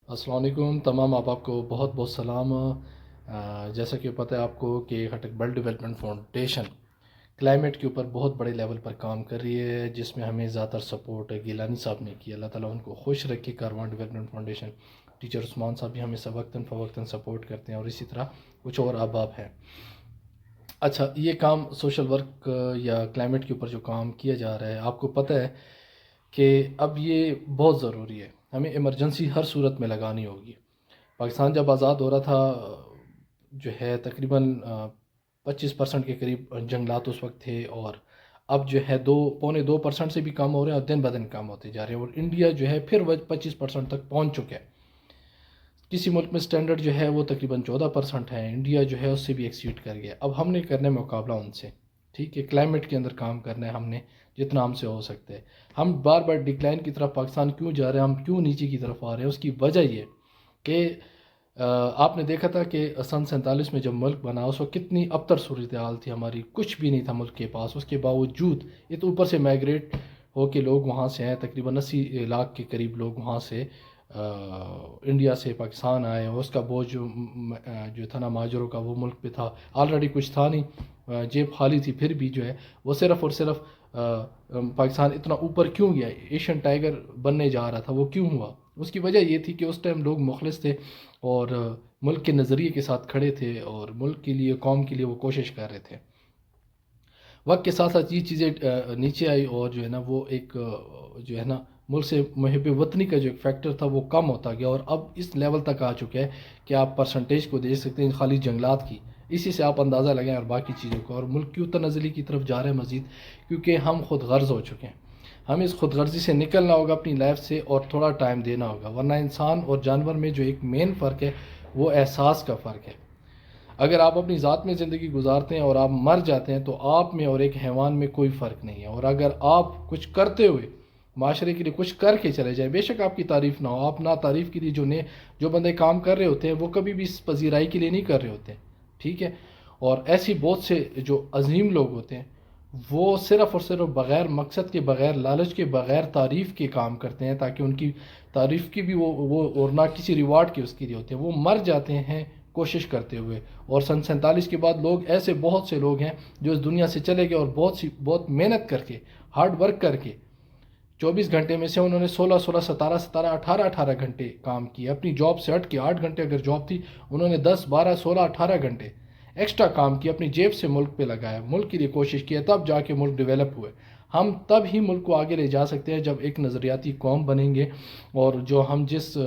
السلام علیکم تمام آپ کو بہت بہت سلام۔ جیسا کہ پتہ ہے آپ کو کہ ہٹک بل ڈیولپمنٹ فاؤنڈیشن کلائمیٹ کے اوپر بہت بڑے لیول پر کام کر رہی ہے، جس میں ہمیں زیادہ تر سپورٹ گیلانی صاحب نے کی۔ اللہ تعالیٰ ان کو خوش رکھے۔ کاروان ڈیولپمنٹ فاؤنڈیشن ٹیچر عثمان صاحب بھی ہمیں وقتاً فوقتاً سپورٹ کرتے ہیں، اور اسی طرح کچھ اور احباب ہیں۔ اچھا، یہ کام سوشل ورک یا کلائمیٹ کے اوپر جو کام کیا جا رہا ہے، آپ کو پتہ ہے کہ اب یہ بہت ضروری ہے، ہمیں ایمرجنسی ہر صورت میں لگانی ہوگی۔ پاکستان جب آزاد ہو رہا تھا، جو ہے تقریباً 25% کے قریب جنگلات اس وقت تھے، اور اب جو ہے 2.25% سے بھی کم ہو رہے ہیں، اور دن بدن کم ہوتے جا رہے ہیں، اور انڈیا جو ہے پھر 25% تک پہنچ چکا ہے۔ کسی ملک میں سٹینڈرڈ جو ہے وہ تقریباً 14% ہے، انڈیا جو ہے اس سے بھی ایکسیڈ کر گیا۔ اب ہم نے کرنا ہے مقابلہ ان سے، ٹھیک ہے، کلائمیٹ کے اندر کام کرنا ہے ہم نے جتنا ہم سے ہو سکتا ہے۔ ہم بار بار ڈکلائن کی طرف پاکستان کیوں جا رہے ہیں، ہم کیوں نیچے کی طرف آ رہے ہیں؟ اس کی وجہ یہ کہ آپ نے دیکھا تھا کہ سن 47 میں جب ملک بنا، اس وقت کتنی ابتر صورتحال تھی ہماری، کچھ بھی نہیں تھا ملک کے پاس۔ اس کے باوجود یہ تو اوپر سے مائگریٹ ہو کے لوگ وہاں سے آئے، تقریباً 80 لاکھ کے قریب لوگ وہاں سے انڈیا سے پاکستان آئے، اور اس کا بوجھ جو تھا نا مہاجروں کا، وہ ملک پہ تھا۔ آلریڈی کچھ تھا نہیں، جیب خالی تھی، پھر بھی جو ہے وہ صرف اور صرف پاکستان اتنا اوپر کیوں گیا، ایشین ٹائیگر بننے جا رہا تھا، وہ کیوں ہوا؟ اس کی وجہ یہ تھی کہ اس ٹائم لوگ مخلص تھے، اور ملک کے نظریے کے ساتھ کھڑے تھے، اور ملک کے لیے، قوم کے لیے وہ کوشش کر رہے تھے۔ وقت کے ساتھ ساتھ یہ چیزیں نیچے آئی، اور جو ہے نا وہ ایک جو ہے نا ملک سے محب وطنی کا جو ایک فیکٹر تھا وہ کم ہوتا گیا، اور اب اس لیول تک آ چکا ہے کہ آپ پرسنٹیج کو دیکھ سکتے ہیں خالی جنگلات کی، اسی سے آپ اندازہ لگائیں، اور باقی چیزوں کو، اور ملک کیوں تنزلی کی طرف جا رہے ہیں مزید؟ کیونکہ ہم خود غرض ہو چکے ہیں۔ ہمیں اس خود غرضی سے نکلنا ہوگا اپنی لائف سے، اور تھوڑا ٹائم دینا ہوگا، ورنہ انسان اور جانور میں جو ایک مین فرق ہے وہ احساس کا فرق ہے۔ اگر آپ اپنی ذات میں زندگی گزارتے ہیں اور آپ مر جاتے ہیں، تو آپ میں اور ایک حیوان میں کوئی فرق نہیں ہے۔ اور اگر آپ کچھ کرتے ہوئے معاشرے کے لیے کچھ کر کے چلے جائیں، بے شک آپ کی تعریف نہ ہو، آپ نہ تعریف کے لیے جو بندے کام کر رہے ہوتے ہیں، وہ کبھی بھی اس پذیرائی کے لیے نہیں کر رہے ہوتے ہیں، ٹھیک ہے؟ اور ایسی بہت سے جو عظیم لوگ ہوتے ہیں، وہ صرف اور صرف بغیر مقصد کے، بغیر لالچ کے، بغیر تعریف کے کام کرتے ہیں، تاکہ ان کی تعریف کی بھی وہ اور نہ کسی ریوارڈ کے اس کے لیے ہوتے ہیں، وہ مر جاتے ہیں کوشش کرتے ہوئے۔ اور سن 47 کے بعد لوگ ایسے بہت سے لوگ ہیں جو اس دنیا سے چلے گئے، اور بہت محنت کر کے، ہارڈ ورک کر کے، 24 گھنٹے میں سے انہوں نے 16 17 18 گھنٹے کام کیے، اپنی جاب سے ہٹ کے 8 گھنٹے اگر جاب تھی، انہوں نے 10 12 16 18 گھنٹے ایکسٹرا کام کیا، اپنی جیب سے ملک پہ لگایا، ملک کے لیے کوشش کیا، تب جا کے ملک ڈیولپ ہوئے۔ ہم تب ہی ملک کو آگے لے جا سکتے ہیں جب ایک نظریاتی قوم بنیں گے، اور جو ہم جس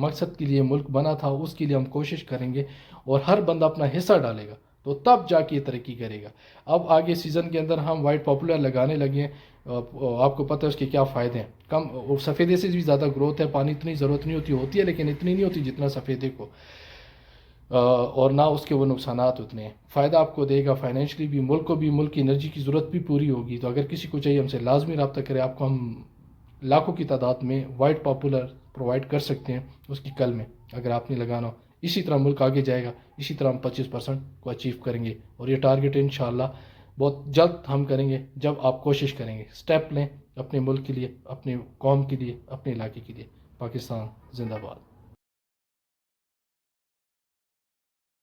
مقصد کے لیے ملک بنا تھا اس کے لیے ہم کوشش کریں گے، اور ہر بندہ اپنا حصہ ڈالے گا، تو تب جا کے یہ ترقی کرے گا۔ اب آگے سیزن کے اندر ہم وائٹ پاپولر لگانے لگے ہیں، آپ کو پتہ ہے اس کے کیا فائدے ہیں۔ کم سفیدے سے بھی زیادہ گروتھ ہے، پانی اتنی ضرورت نہیں ہوتی ہے، لیکن اتنی نہیں ہوتی جتنا سفیدے کو، اور نہ اس کے وہ نقصانات اتنے ہیں۔ فائدہ آپ کو دے گا فائنینشلی بھی، ملک کی انرجی کی ضرورت بھی پوری ہوگی۔ تو اگر کسی کو چاہیے ہم سے لازمی رابطہ کرے، آپ کو ہم لاکھوں کی تعداد میں وائٹ پاپولر پرووائڈ کر سکتے ہیں اس کی کل میں، اگر آپ نے لگانا ہو۔ اسی طرح ملک آگے جائے گا، اسی طرح ہم 25% کو اچیو کریں گے، اور یہ ٹارگٹ انشاءاللہ بہت جلد ہم کریں گے جب آپ کوشش کریں گے، سٹیپ لیں اپنے ملک کے لیے، اپنے قوم کے لیے، اپنے علاقے کے لیے۔ پاکستان زندہ باد۔